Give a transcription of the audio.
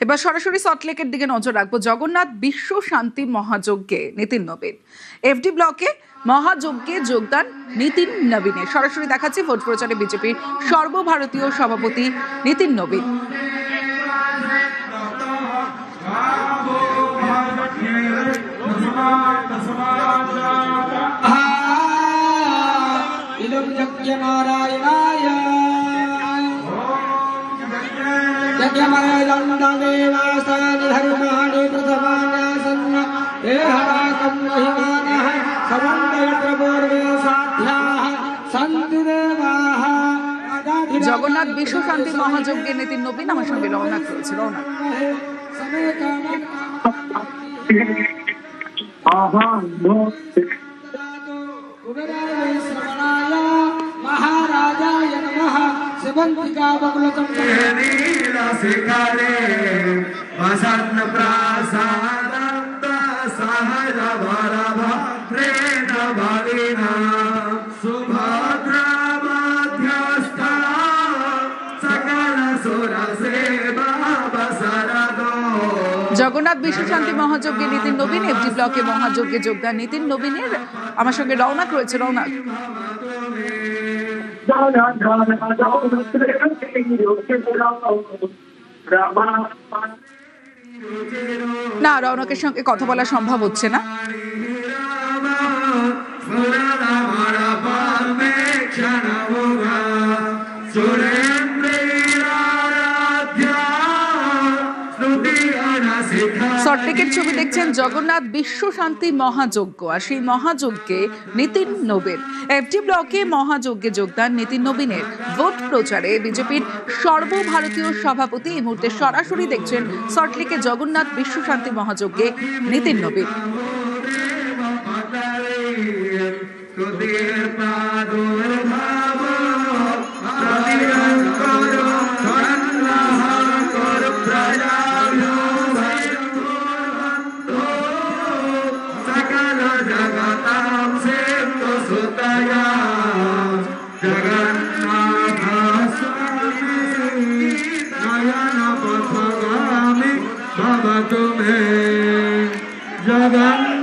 এবার সরাসরি সল্টলেকের দিকে নজর রাখবো। জগন্নাথ বিশ্ব শান্তি মহাযজ্ঞে নিতিন নবীন, এফডি ব্লকে মহাযজ্ঞে যোগদান নিতিন নবীনের। সরাসরি দেখাচ্ছি ভোট প্রচারে বিজেপির সর্বভারতীয় সভাপতি নিতিন নবীন। জগন্নাথ বিশ্ব শান্তি মহাযজ্ঞে নিতিন নবীন আমার সঙ্গে রওনাক রয়েছে। রওনাক, महाराजाय नमः। शिवंतिका बकुलतम नीला शिखरे वसंत प्रासादं सहज वरभद्रेण बलिना सुभद्रा मध्यस्था सकल सुरसेवा बसरदो। জগন্নাথ বিশ্ব শান্তি মহাযজ্ঞে নিতিন নবীন, এফডি ব্লকে মহাযজ্ঞে যোগদান নিতিন নবীনের আমার সঙ্গে রওনাক রয়েছে। রওনাক, না, রওনকের সঙ্গে কথা বলা সম্ভব হচ্ছে না। সল্টলেকের ছবি দেখছেন। জগন্নাথ বিশ্ব শান্তি মহাযজ্ঞ, আর সেই মহাযজ্ঞে নিতিন নবীন, এফডি ব্লকে মহাযজ্ঞে যোগদান নিতিন নবীনের। ভোট প্রচারে বিজেপির সর্বভারতীয় সভাপতি এই মুহূর্তে সরাসরি দেখছেন সল্টলেকে জগন্নাথ বিশ্ব শান্তি মহাযজ্ঞে নিতিন নবীন। जगन्नाथ